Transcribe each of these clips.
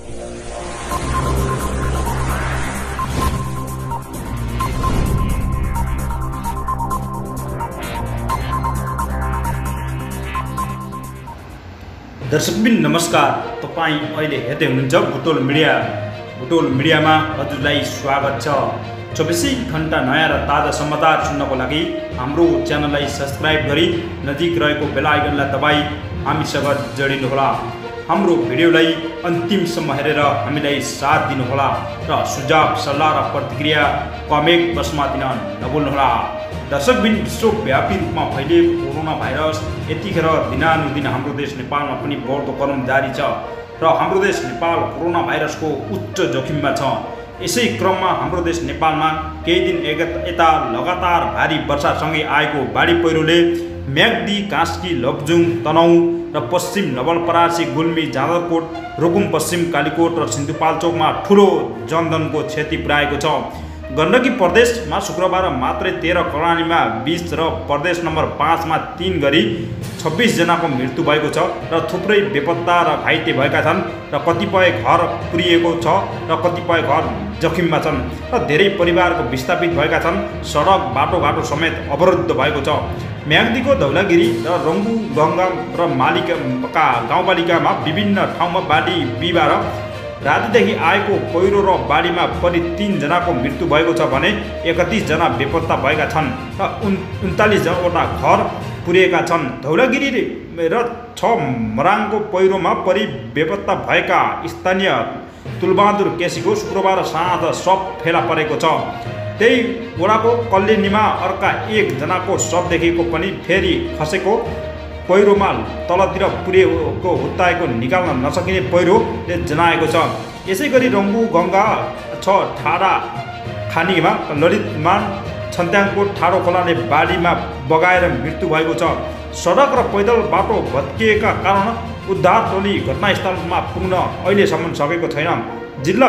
दर्शकबिन नमस्कार। तपाईं अहिले हेर्दै हुनुहुन्छ बुटोल मिडिया। बुटोल मिडियामा हजुरलाई स्वागत छ। 24 घण्टा नयाँ र ताजा समाचार सुन्नको लागि हाम्रो च्यानललाई सब्स्क्राइब गरी नजिक रहेको बेल आइकनलाई दबाई हामीसँग जोडिनुहोला। हाम्रो भिडियोलाई अन्तिमसम्म हेरेर हामीलाई साथ दिनुहोला र सुझाव सल्लाह र प्रतिक्रिया कमेन्ट बक्समा दिन नभुल्नुहोला। दर्शकबिन विश्वव्यापी रूपमा फैलिएको कोरोना भाइरस यतिखेर दिनानुदिन हाम्रो देश नेपालमा पनि बढ्दो क्रम जारी छ र हाम्रो देश नेपाल कोरोना भाइरसको उच्च जोखिममा छ। यसै क्रममा हाम्रो देश नेपालमा केही दिन यता लगातार भारी वर्षासँगै आएको बाढी पहिरोले म्याग्दी, कास्की, लप्चुङ, तनहुँ र पश्चिम नवलपरासी, गुल्मी, जाजरकोट, रुकुम पश्चिम, कालीकोट र सिन्धुपाल्चोकमा ठुलो जनधनको क्षति पुर्याएको छ। गण्डकी प्रदेशमा शुक्रबार मात्रै 13 कर्णालीमा 20 र प्रदेश नम्बर 5 मा 3 गरी 26 जनाको मृत्यु भएको छ र थुप्रै बेपत्ता र घाइते भएका छन् र कतिपय घर पुरिएको छ र कतिपय घर जोखिममा छन् र धेरै परिवारको विस्थापित भएका छन्। सडक, बाटोघाटो समेत अवरुद्ध भएको छ। म्याग्दीको धौलागिरी र रङ्गु गङ्गा र मालिका गाउँपालिकामा विभिन्न ठाउँमा बाढी बिहिबार रातिदेखि आएको पहिरो र बाढीमा परि 3 जनाको मृत्यु भएको छ भने 31 जना बेपत्ता भएका छन् र 39 वटा घर पुरिएका छन्। धौलागिरी र 6 मराङको पहिरोमा परि बेपत्ता भएका स्थानीय तुलबहादुर केसीको शुक्रबार साँझ शव फेला परेको छ। त्यही वडाको कल्लेनीमा अर्का 1 जनाको शव देखेको पनि फेरि खसेको पहिरोमा तलतिर पुरेको हुत्ताएको निकाल्न नसकिने पहिरोले जनाएको छ। यसै गरी रङ्गु गङ्गा 6 ठाडा खानीमा ललितमान छन्त्याङको ठाडो खोलाले बाढीमा बगाएर मृत्यु भएको छ। सडक र पैदल बाटो भत्किएका कारण उद्धार टोली घटनास्थलमा पुग्न अहिलेसम्म सकेको छैन। जिल्ला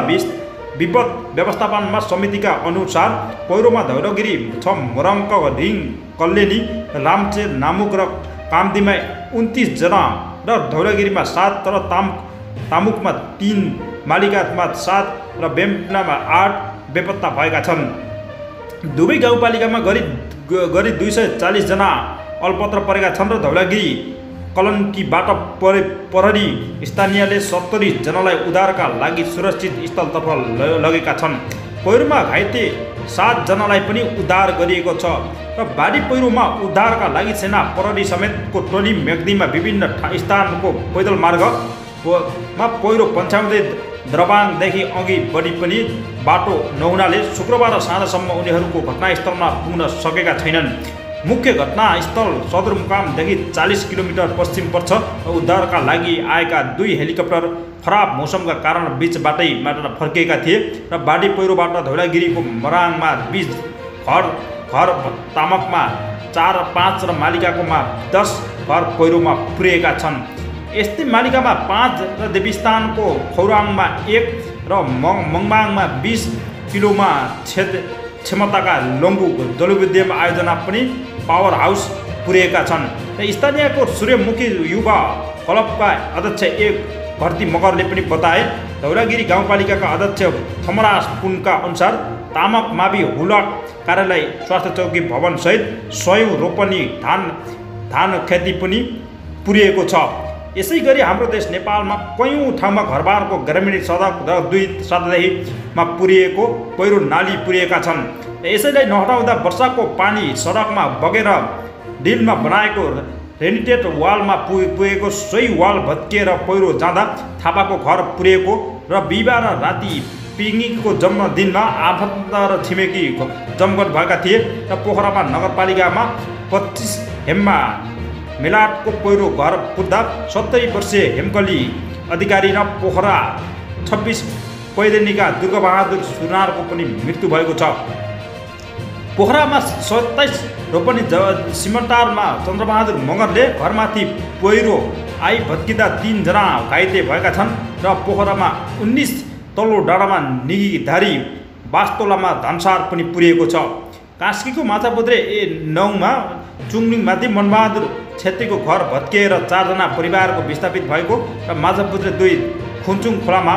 विपद व्यवस्थापनमा समितिका अनुसार पहिरोमा धौलागिरी 6 मोरङक ढिङ, कल्लेनी, रामचेर, नामुक र कामदीमा 29 जना र धौलागिरीमा 7 तर तामुकमा 3, मालिकामा 7 र बेम्पलामा 8 बेपत्ता भएका छन्। दुवै गाउँपालिकामा गरी 240 जना अलपत्र परेका छन् र धौलागिरी कलन्कीबाट प्रहरी स्थानीयले 70 जनालाई उद्धारका लागि सुरक्षित स्थलतर्फ लगेका छन्। पहिरोमा घाइते 7 जनालाई पनि उद्धार गरिएको छ र बाढी पहिरोमा उद्धारका लागि सेना, प्रहरी समेतको टोली म्याग्दीमा विभिन्न स्थानको पैदल मार्गमा पहिरो पन्छाउँदै द्रबाङदेखि अघि बढी पनि बाटो नहुनाले शुक्रबार साँझसम्म उनीहरूको घटनास्थलमा पुग्न सकेका छैनन्। मुख्य घटनास्थल सदरमुकामदेखि 40 किलोमिटर पश्चिम पर्छ र उद्धारका लागि आएका 2 हेलिकप्टर खराब मौसमका कारण बीच बाटैबाट फर्किएका थिए र बाढी पहिरोबाट धौलागिरीको मराङमा 20 घर, तामकमा 4-5 र मालिकाकोमा 10 घर पहिरोमा पुरिएका छन्। यस्तै मालिकामा 5 र देवीस्थानको खौराङमा 1 र मङमाङमा 20 किलोमा क्षमताका लङ्गु जलविद्युत आयोजना पनि पावर हाउस पुरिएका छन्। स्थानीयको सूर्यमुखी युवा क्लबका अध्यक्ष 1 भर्ती मगरले पनि बताए। धौलागिरी गाउँपालिकाका अध्यक्ष थमराज पुनका अनुसार तामक मावि हुलक कार्यालय, स्वास्थ्य चौकी भवन सहित 100 रोपनी धान खेती पनि पुरिएको छ। यसै गरी हाम्रो देश नेपालमा कयौँ ठाउँमा घरबारको ग्रामीण सडक र 2 सातादेखिमा पुरिएको पहिरो नाली पुरिएका छन्। यसैलाई नहटाउँदा वर्षाको पानी सडकमा बगेर डिलमा बनाएको रेनिटेड वालमा पुगेको सोही वाल भत्किएर पहिरो जाँदा थापाको घर पुरिएको र बिहिबार राति पिकनिकको जन्मदिनमा आफन्त र छिमेकी जमघट भएका थिए र पोखरामा नगरपालिकामा 25 हेममा मेलाटको पहिरो घर पुग्दा 70 वर्षीय हेमकली अधिकारी र पोखरा 26 पैदेनीका दुर्गाबहादुर सुनारको पनि मृत्यु भएको छ। पोखरामा 27 रोपनी सिमटारमा चन्द्रबहादुर मगरले घरमाथि पहिरो आई भत्किँदा 3 जना घाइते भएका छन् र पोखरामा 19 तल्लो डाँडामा निगीधारी बास्तोलामा धनसार पनि पुरिएको छ। कास्कीको माछापुत्रे 9 मा चुङलिङमाथि मनबहादुर छेत्रीको घर भत्किएर 4 जना परिवारको विस्थापित भएको र माछापुत्रे 2 खुन्चुङ खोलामा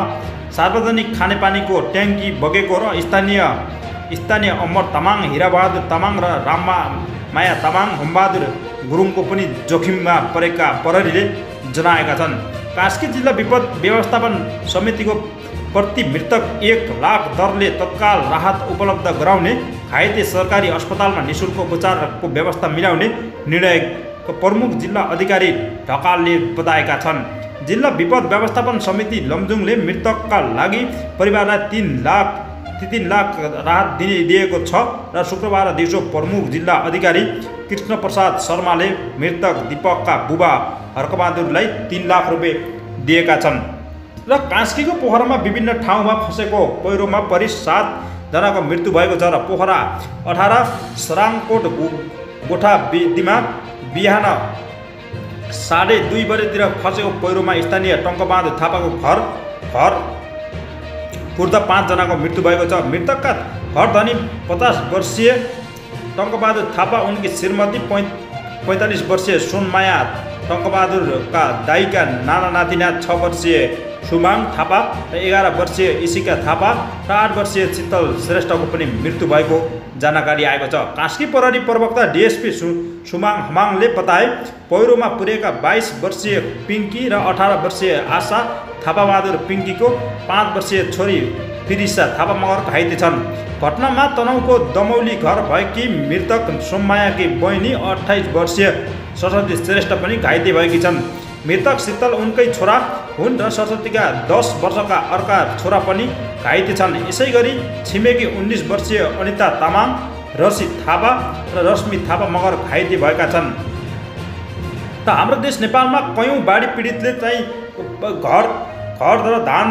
सार्वजनिक खानेपानीको ट्याङ्की बगेको र स्थानीय अमर तामाङ, हिराबहादुर तामाङ र राममाया तामाङ, होमबहादुर गुरुङको पनि जोखिममा परेका प्रहरीले जनाएका छन्। कास्की जिल्ला विपद व्यवस्थापन समितिको प्रति मृतक 1 लाख दरले तत्काल राहत उपलब्ध गराउने, घाइते सरकारी अस्पतालमा निःशुल्क उपचारको व्यवस्था मिलाउने निर्णयको प्रमुख जिल्ला अधिकारी ढकालले बताएका छन्। जिल्ला विपद व्यवस्थापन समिति लमजुङले मृतकका लागि परिवारलाई 3 लाख राहत दिएको छ र शुक्रबार दिउँसो प्रमुख जिल्ला अधिकारी कृष्ण प्रसाद शर्माले मृतक दीपकका बुबा हर्कबहादुरलाई 3 लाख रुपियाँ दिएका छन्। र कास्कीको पोखरामा विभिन्न ठाउँमा फसेको पहिरोमा परि 7 जनाको मृत्यु भएको छ र पोखरा 18 सराङकोट गोठा दिमा बिहान 2:30 बजेतिर फसेको पहिरोमा स्थानीय टङ्कबहादुर थापाको घर कुर्दा 5 जनाको मृत्यु भएको छ। मृतकका घर धनी 50 वर्षीय टङ्कबहादुर थापा, उनकी श्रीमती 45 वर्षीय सोनमाया, टङ्कबहादुरका दाइका नाना नातिना 6 वर्षीय सुमाङ थापा र 11 वर्षीय इसिका थापा र 8 वर्षीय शीतल श्रेष्ठको पनि मृत्यु भएको जानकारी आएको छ। कास्की प्रहरी प्रवक्ता डिएसपी सुमाङ हमाङले बताए, पहिरोमा पुरेका 22 वर्षीय पिङ्की र 18 वर्षीय आशा थापाबहादुर पिङ्कीको 5 वर्षीय छोरी फिरिसा थापा मगर घाइते छन्। घटनामा तनहुको दमौली घर भएकी मृतक सोममायाकी बहिनी 28 वर्षीय सरस्वती श्रेष्ठ पनि घाइते भएकी छन्। मृतक शीतल उनकै छोरा हुन् र सरस्वतीका 10 वर्षका अर्का छोरा पनि घाइते छन्। यसै गरी छिमेकी 19 वर्षीय अनिता तामाङ, रसी थापा र रश्मि थापा मगर घाइते भएका छन्। र हाम्रो देश नेपालमा कयौँ बाढी पीडितले चाहिँ घर र धान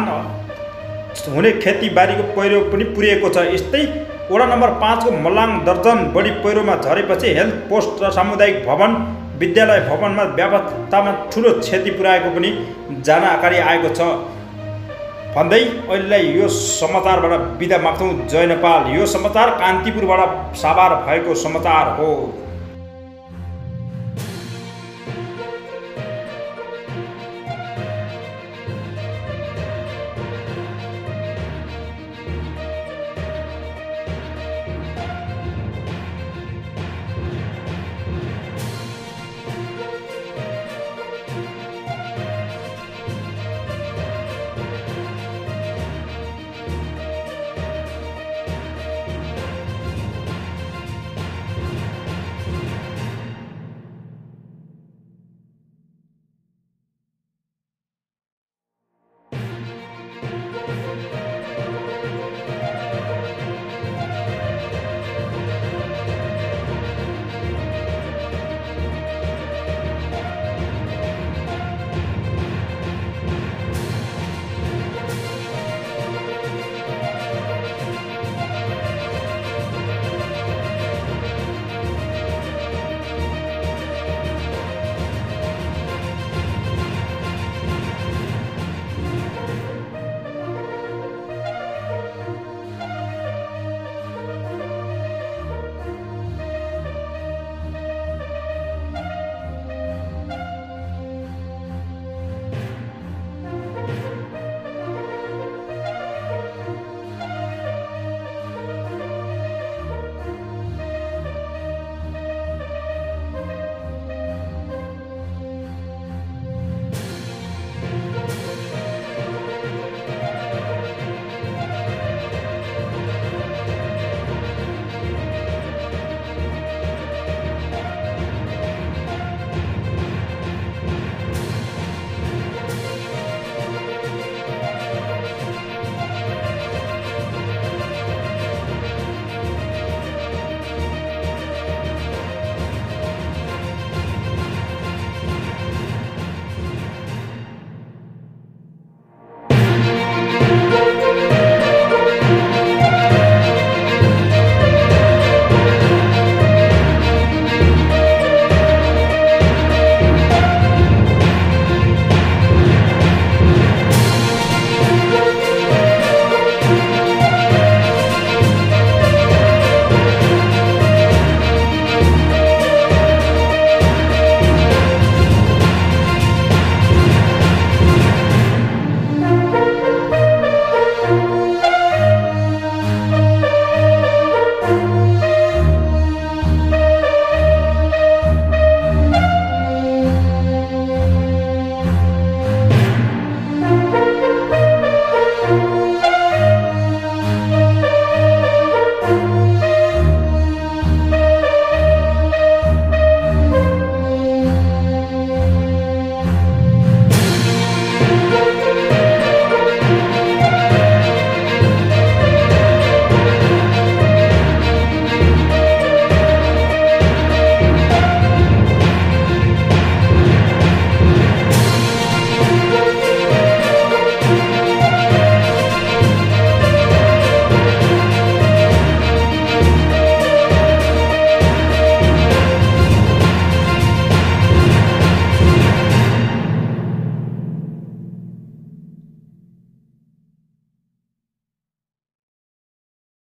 हुने खेतीबारीको पहिरो पनि पुरिएको छ। यस्तै वडा नम्बर 5 को मलाङ दर्जन बढी पहिरोमा झरेपछि हेल्थ पोस्ट र सामुदायिक भवन, विद्यालय भवनमा व्यवस्थामा ठुलो क्षति पुर्याएको पनि जानकारी आएको छ भन्दै अहिलेलाई यो समाचारबाट बिदा माग्छौँ। जय नेपाल। यो समाचार कान्तिपुरबाट साभार भएको समाचार हो।